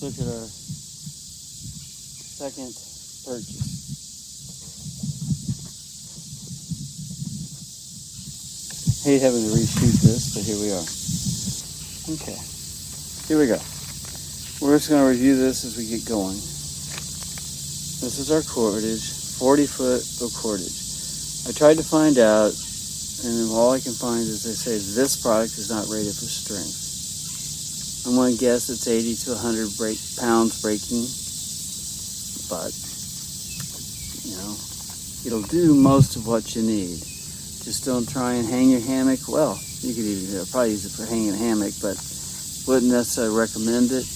Let's look at our second purchase. Hate having to reshoot this, but here we are. Okay, here we go. We're just going to review this as we get going. This is our cordage, 40-foot of cordage. I tried to find out, and all I can find is they say this product is not rated for strength. I'm going to guess it's 80 to 100 pounds breaking, but, you know, it'll do most of what you need. Just don't try and hang your hammock. Well, you could even probably use it for hanging a hammock, but wouldn't necessarily recommend it.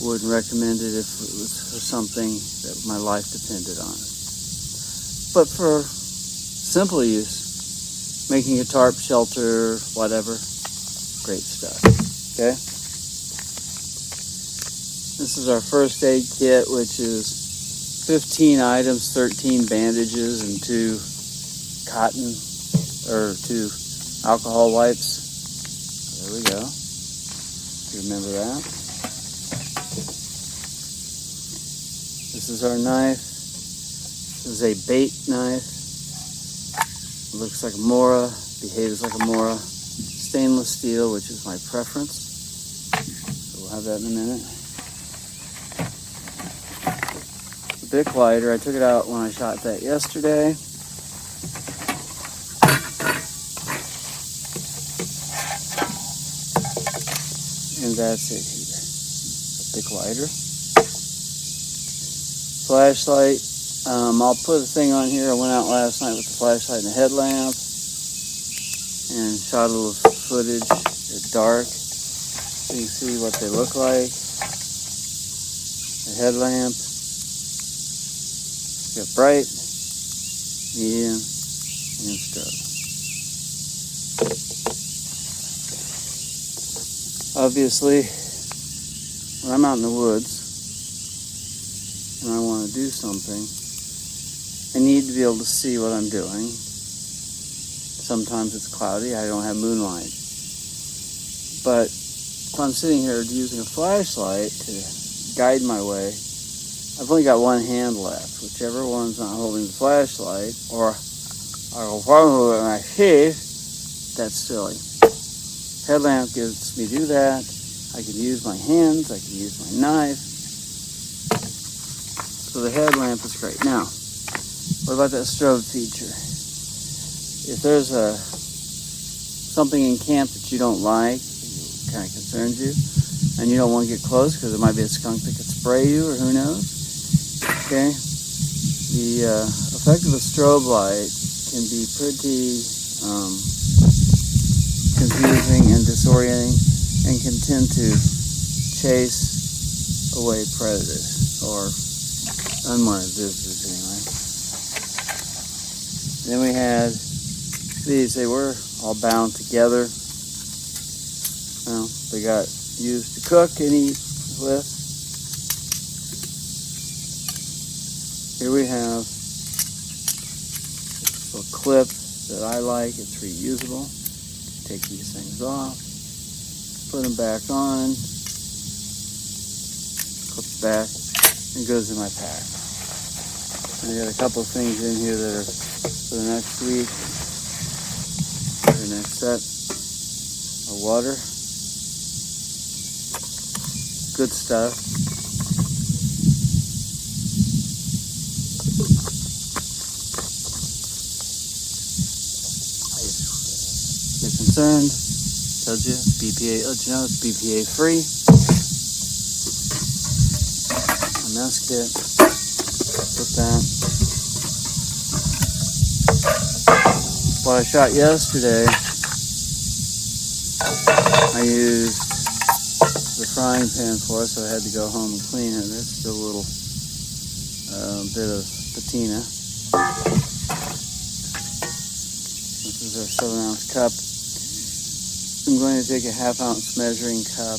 Wouldn't recommend it if it was for something that my life depended on. But for simple use, making a tarp, shelter, whatever, great stuff. Okay? This is our first aid kit, which is 15 items, 13 bandages, and 2 cotton or 2 alcohol wipes. There we go. Remember that. This is our knife. This is a bait knife. It looks like a Mora, behaves like a Mora. Stainless steel, which is my preference. So we'll have that in a minute. The Bic lighter, I took it out when I shot that yesterday. And that's it here. A Bic lighter. Flashlight. I'll put a thing on here. I went out last night with the flashlight and the headlamp and shot a little footage at dark so you can see what they look like. The headlamp. We got bright, medium, and strobe. Obviously, when I'm out in the woods and I want to do something, I need to be able to see what I'm doing. Sometimes it's cloudy, I don't have moonlight. But if I'm sitting here using a flashlight to guide my way, I've only got one hand left. Whichever one's not holding the flashlight, or I'll hold it with my feet, that's silly. Headlamp gives me do that. I can use my hands, I can use my knife. So the headlamp is great. Now, what about that strobe feature? If there's something in camp that you don't like, kind of concerns you, and you don't want to get close because there might be a skunk that could spray you, or who knows, okay? The effect of a strobe light can be pretty confusing and disorienting, and can tend to chase away predators or unwanted visitors anyway. Then we had these. They were all bound together. Well, they got used to cook and eat with. Here we have a little clip that I like. It's reusable. Take these things off, put them back on, clip back, and it goes in my pack. And I got a couple of things in here that are for the next week, for the next set of water. Good stuff. You're concerned, tells you BPA, let you know it's BPA free. A mess kit, put that. What I shot yesterday, I used the frying pan for it, so I had to go home and clean it. There's still a little bit of patina. This is our 7-ounce cup. I'm going to take a 1/2 ounce measuring cup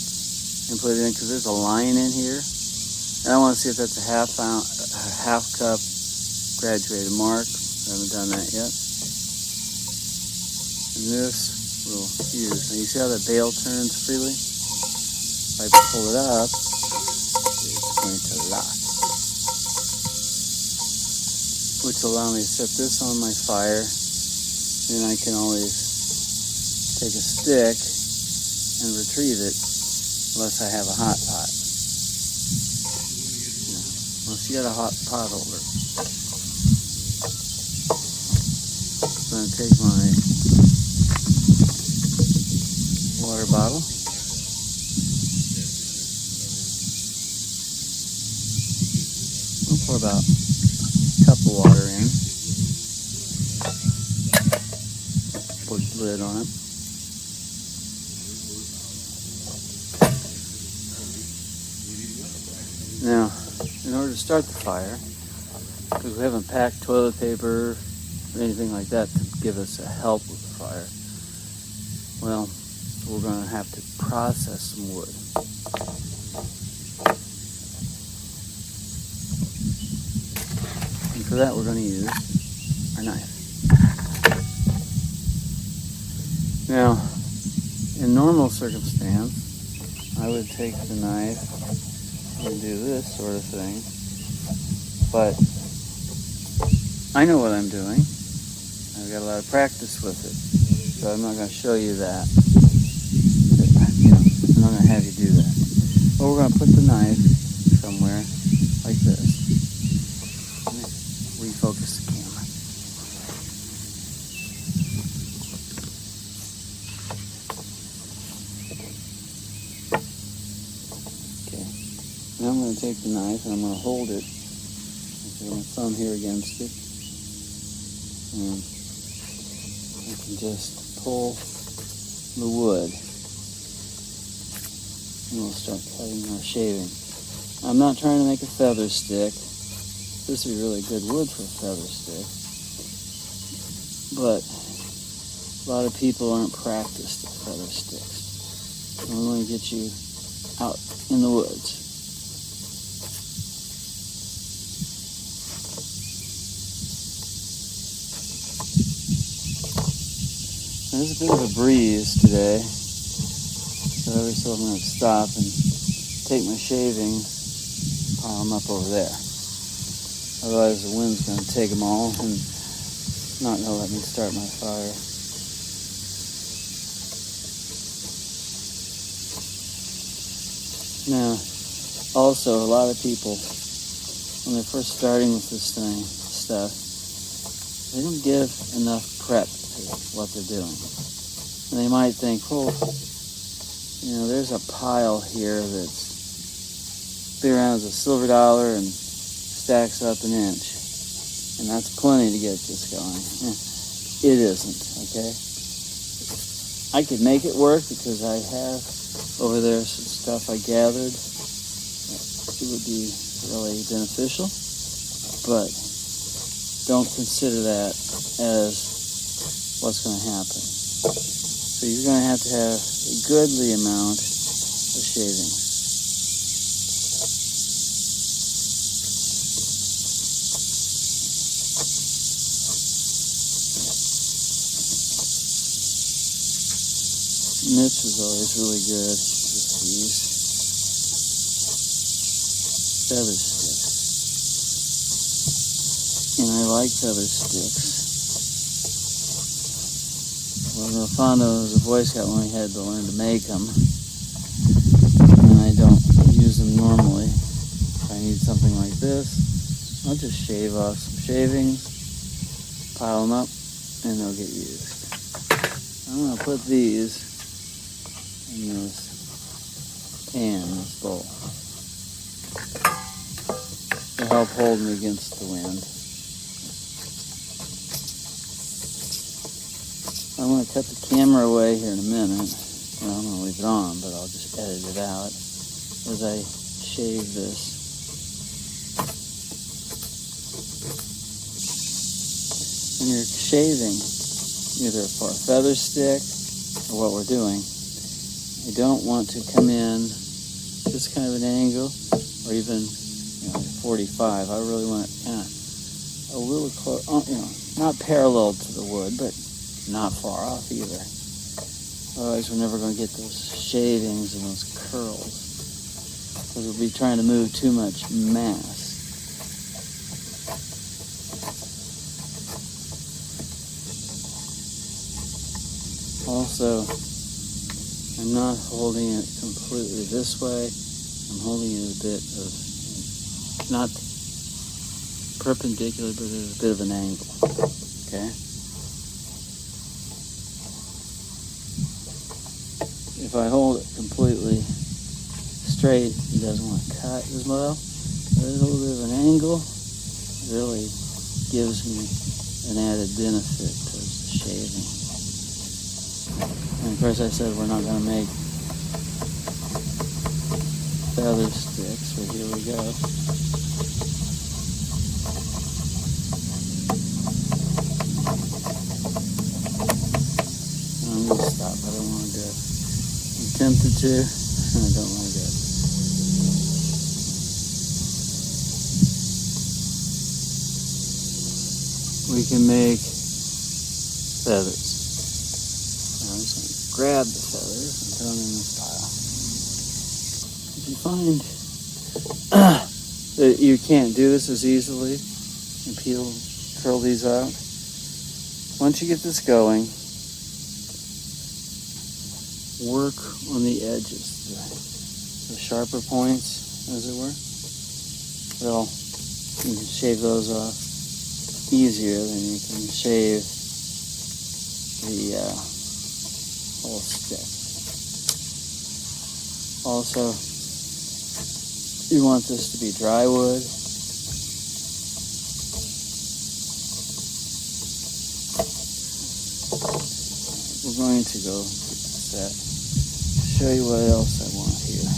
and put it in because there's a line in here, and I want to see if that's a half cup graduated mark. I haven't done that yet. And this we'll use. Now you see how the bail turns freely? If I pull it up, going to lock, which will allow me to set this on my fire. Then I can always take a stick and retrieve it unless I have a hot pot. Unless you got a hot pot holder. I'm going to take my water bottle. I'll pour about a cup of water in. Put the lid on it. Now, in order to start the fire, because we haven't packed toilet paper or anything like that to give us a help with the fire, well, we're going to have to process some wood. And for that, we're going to use our knife. Now, in normal circumstance, I would take the knife and do this sort of thing, but I know what I'm doing. I've got a lot of practice with it, so I'm not going to show you that. I'm not going to have you do that. But we're going to put the knife somewhere like this. Let me refocus the camera. Now I'm going to take the knife and I'm going to hold it. Put my thumb here against it. And I can just pull the wood. And we'll start cutting our shaving. I'm not trying to make a feather stick. This would be really good wood for a feather stick. But a lot of people aren't practiced at feather sticks. I'm going to get you out in the woods. There's a bit of a breeze today, so every so often I'm going to stop and take my shavings, pile them up over there. Otherwise the wind's going to take them all and not going to let me start my fire. Now, also a lot of people, when they're first starting with this stuff, they don't give enough prep to what they're doing. And they might think, oh, there's a pile here that's big around as a silver dollar and stacks up an inch. And that's plenty to get this going. It isn't, okay? I could make it work because I have over there some stuff I gathered. It would be really beneficial, but don't consider that as what's going to happen. So you're going to have a goodly amount of shaving. This is always really good with these feather sticks. And I like feather sticks. Well, real fond of as a Boy Scout when we had to learn to make them. And I don't use them normally. If I need something like this, I'll just shave off some shavings, pile them up, and they'll get used. I'm going to put these in this pan, this bowl, to help hold me against the wind. I'm going to cut the camera away here in a minute. Well, I'm going to leave it on, but I'll just edit it out as I shave this. When you're shaving, either for a feather stick or what we're doing, you don't want to come in this kind of an angle, or even 45. I really want it kind of a little close, not parallel to the wood, but not far off either. Otherwise we're never going to get those shavings and those curls. because we'll be trying to move too much mass. Also, I'm not holding it completely this way. I'm holding it a bit of, not perpendicular, but at a bit of an angle. Okay? If I hold it completely straight, it doesn't want to cut as well. A little bit of an angle really gives me an added benefit towards the shaving. And of course I said we're not going to make feather sticks, so here we go. I'm going to stop, I don't want to do it. I'm tempted to, and I don't want to do it. We can make feathers. Now I'm just going to grab the feathers and throw them in this pile. If you find that you can't do this as easily and curl these out, once you get this going, work on the edges, the sharper points, as it were. You can shave those off easier than you can shave the whole stick. Also, you want this to be dry wood. We're going to go set. Show you what else I want here.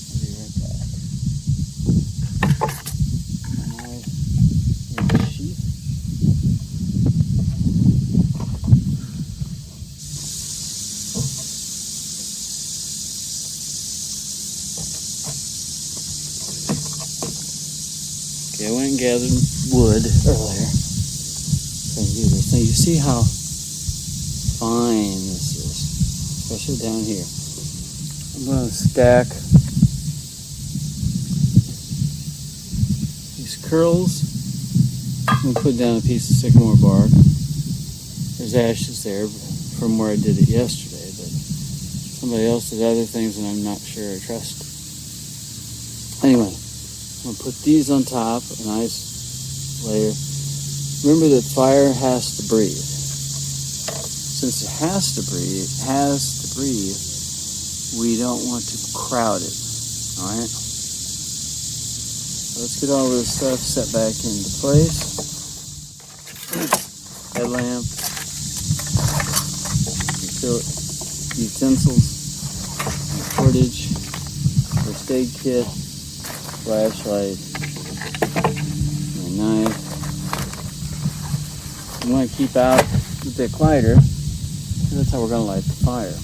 I'll be right back. Knife in the sheath. Okay, I went and gathered wood earlier. So I do this. Now you see how fine this is, especially down here. I'm going to stack these curls. I'm going to put down a piece of sycamore bark. There's ashes there from where I did it yesterday, but somebody else did other things and I'm not sure I trust. Anyway, I'm going to put these on top, a nice layer. Remember that fire has to breathe. Since it has to breathe, we don't want to crowd it, all right? So let's get all this stuff set back into place. Headlamp, utensils, cordage, first aid kit, flashlight, my knife. I'm going to keep out a bit quieter. That's how we're going to light the fire.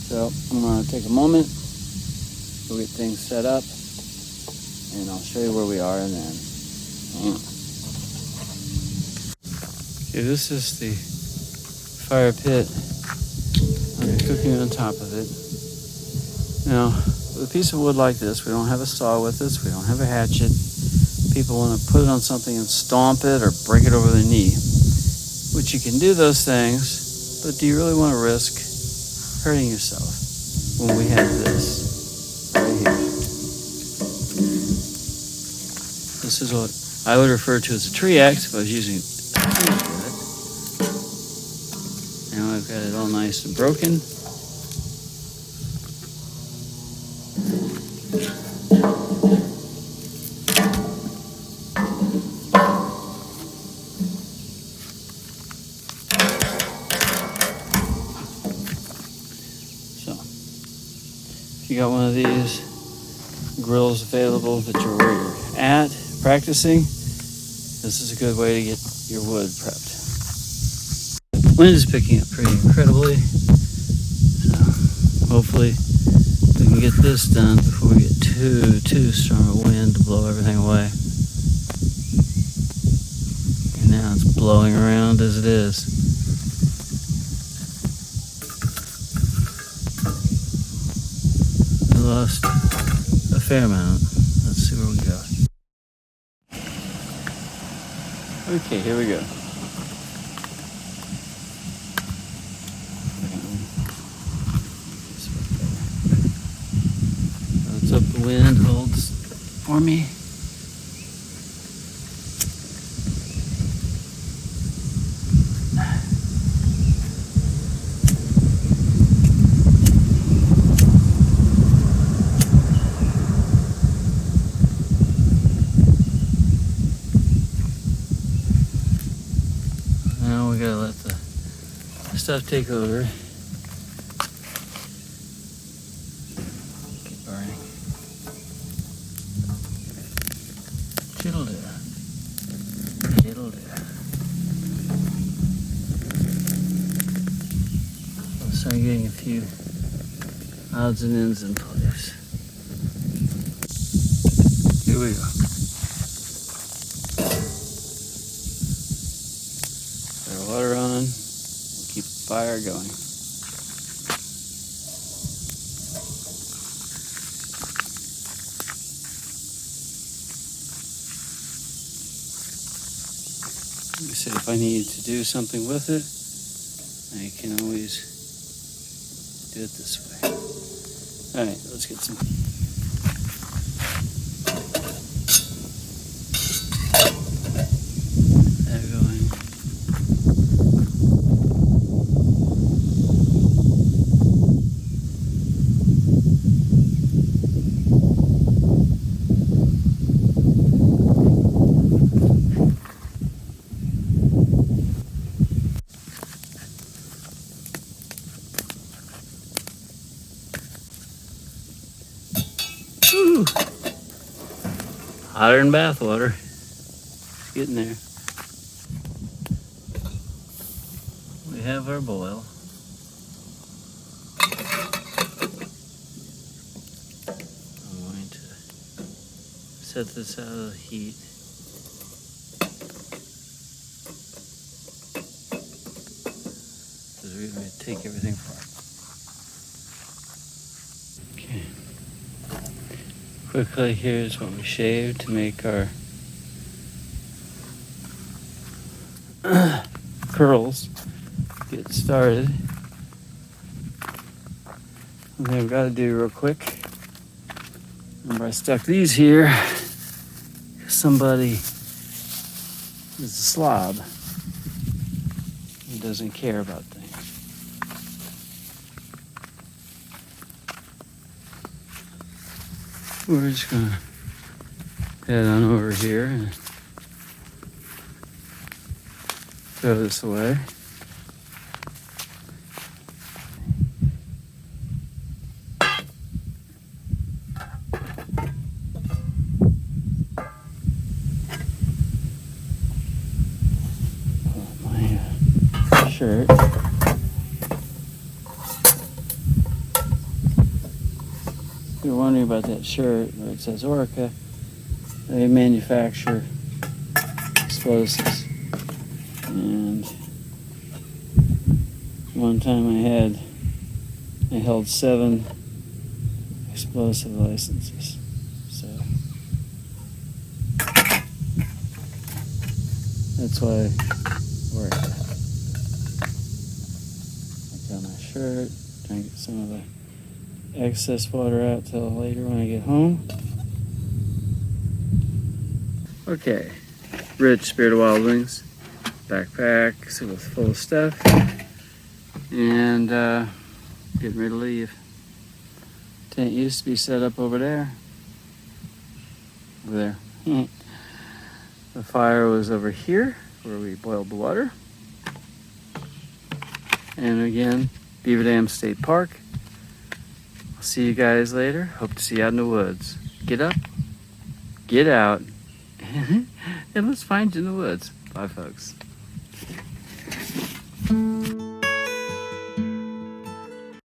So I'm going to take a moment, we'll get things set up, and I'll show you where we are and then. Okay, this is the fire pit. I'm cooking on top of it. Now, with a piece of wood like this, we don't have a saw with us, we don't have a hatchet. People want to put it on something and stomp it or break it over their knee. Which you can do those things, but do you really want to risk hurting yourself when we have this right here? This is what I would refer to as a tree axe if I was using a tree to it. Now I've got it all nice and broken. If you got one of these grills available that you're where you're at practicing, this is a good way to get your wood prepped. Wind is picking up pretty incredibly, so hopefully we can get this done before we get too strong a wind to blow everything away. And now it's blowing around as it is. lost a fair amount. Let's see where we go. Okay, here we go. Let's hope the wind holds for me. Now we gotta let the stuff take over. Keep burning. It'll do. It'll do. I'll start getting a few odds and ends in place. Here we go. Our water on. Keep the fire going. Like I said, if I need to do something with it, I can always do it this way. Alright, let's get some. That going. Woo. Hotter than bath water. Getting there. We have our boil. I'm going to set this out of the heat. Because we're going to take everything apart. Okay. Quickly, here's what we shaved to make our curls get started. And then I've got to do real quick. Remember, I stuck these here because somebody is a slob who doesn't care about things. We're just gonna head on over here and throw this away. My shirt. If you're wondering about that shirt where it says Orca, they manufacture explosives. And one time I held 7 explosive licenses. So that's why I wear that. I got my shirt, trying to get some of the excess water out till later when I get home. Okay, Rich Spirit of Wild Wings backpack, so it's full of stuff, and getting ready to leave. Tent used to be set up over there. Over there. The fire was over here where we boiled the water. And again, Beaver Dam State Park. I'll see you guys later. Hope to see you out in the woods. Get up, get out, and let's find you in the woods. Bye, folks.